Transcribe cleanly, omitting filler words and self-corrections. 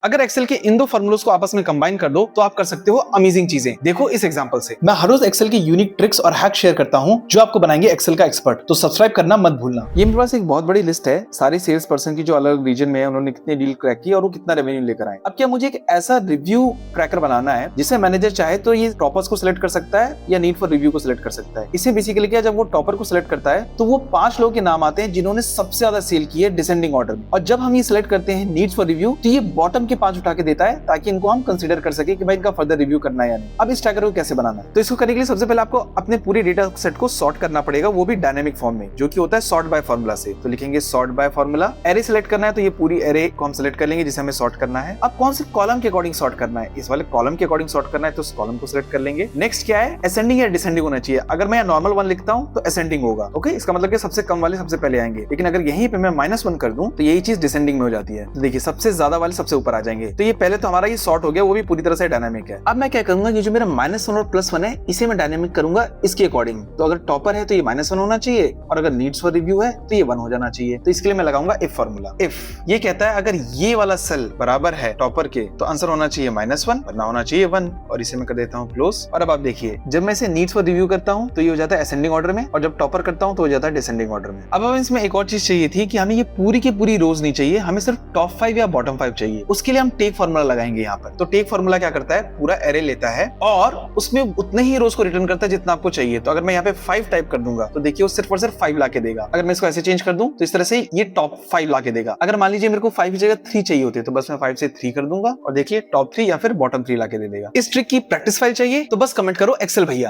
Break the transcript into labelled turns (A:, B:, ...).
A: अगर एक्सेल के इन दो फॉर्मूलों को आपस में कंबाइन कर दो तो आप कर सकते हो अमेजिंग चीजें। देखो इस एग्जांपल से।
B: मैं हर रोज एक्सेल की यूनिक ट्रिक्स और हैक शेयर करता हूं जो आपको बनाएंगे एक्सेल का एक्सपर्ट, तो सब्सक्राइब करना मत भूलना।
A: ये मेरे पास एक बहुत बड़ी लिस्ट है सारे सेल्स पर्सन की जो अलग रीजन में है, उन्होंने कितने डील क्रैक की और वो कितना रेवेन्यू लेकर आए। अब क्या मुझे एक ऐसा रिव्यू क्रैकर बनाना है जिसे मैनेजर चाहे तो ये टॉपर्स को सिलेक्ट कर सकता है या नीड फॉर रिव्यू को सिलेक्ट कर सकता है। इसे बेसिकली क्या, जब वो टॉपर को सिलेक्ट करता है तो वो 5 लोगों के नाम आते हैं जिन्होंने सबसे ज्यादा सेल की है डिसेंडिंग ऑर्डर में, और जब हम ये सिलेक्ट करते हैं नीड्स फॉर रिव्यू तो ये बॉटम के 5 उठा के देता है ताकि इनको हम कंसीडर कर सके कि भाई इनका फर्दर रिव्यू करना है या नहीं। अब इस ट्रैकर को कैसे बनाना है, तो इसको करने के लिए सबसे पहले आपको अपने पूरे डेटा सेट को सॉर्ट करना पड़ेगा, वो भी डायनेमिक फॉर्म में, जो कि होता है सॉर्ट बाय फार्मूला से। तो लिखेंगे sort by formula. Array select करना है तो ये पूरी एरे को हम सिलेक्ट कर लेंगे जिसे हमें सॉर्ट करना है। अब कौन से कॉलम के अकॉर्डिंग सॉर्ट करना है, इस वाले कॉलम के अकॉर्डिंग सॉर्ट करना है तो उस कॉलम को सिलेक्ट कर लेंगे। नेक्स्ट क्या है, असेंडिंग या डिसेंडिंग होना चाहिए। अगर मैं नॉर्मल 1 लिखता हूं तो असेंडिंग होगा, ओके, इसका मतलब कि सबसे कम वाले सबसे पहले आएंगे। लेकिन अगर यहीं पे मैं -1 कर दूं तो यही चीज डिसेंडिंग में हो जाती है। तो देखिए सबसे ज्यादा वाले सबसे ऊपर आ जाएंगे। तो ये पहले तो हमारा ये सॉर्ट हो गया, वो भी पूरी तरह से डायनामिक है। अब मैं क्या करूंगा, ये जो मेरा -1 और +1 है इसे मैं डायनामिक करूंगा इसके अकॉर्डिंग। तो अगर टॉपर है तो ये -1 होना चाहिए और अगर नीड्स फॉर रिव्यू है तो ये 1 हो जाना चाहिए। तो इसके लिए मैं लगाऊंगा इफ फार्मूला। इफ ये कहता है अगर ये वाला सेल बराबर है टॉपर के तो आंसर होना चाहिए -1 वरना होना चाहिए 1, और इसे मैं कर देता हूं क्लोज। और अब आप देखिए जब मैं इसे नीड्स फॉर रिव्यू करता हूं तो ये हो जाता है असेंडिंग ऑर्डर में, और जब टॉपर करता हूं तो हो जाता है डिसेंडिंग ऑर्डर में। अब इसमें एक और चीज चाहिए थी कि हमें ये पूरी की पूरी रोज नहीं चाहिए, हमें सिर्फ टॉप 5 या बॉटम 5 चाहिए। उसके लिए हम टेक फार्मूला लगाएंगे यहाँ पर। तो टेक फार्मूला क्या करता है, पूरा एरे लेता है और उसमें उतने ही रोज को रिटर्न करता है जितना आपको चाहिए। तो अगर मैं यहाँ पे 5 टाइप कर दूंगा तो देखिए वो सिर्फ और सिर्फ 5 ला के देगा। अगर मैं इसको ऐसे चेंज कर दूं तो इस तरह से ये टॉप 5 ला के देगा। अगर मान लीजिए मेरे को 5 की जगह 3 चाहिए होते तो बस मैं 5 से 3 कर दूंगा और देखिए टॉप 3 या फिर बॉटम 3 ला के दे देगा। इस ट्रिक की प्रैक्टिस फाइल चाहिए तो बस कमेंट करो एक्सेल भैया।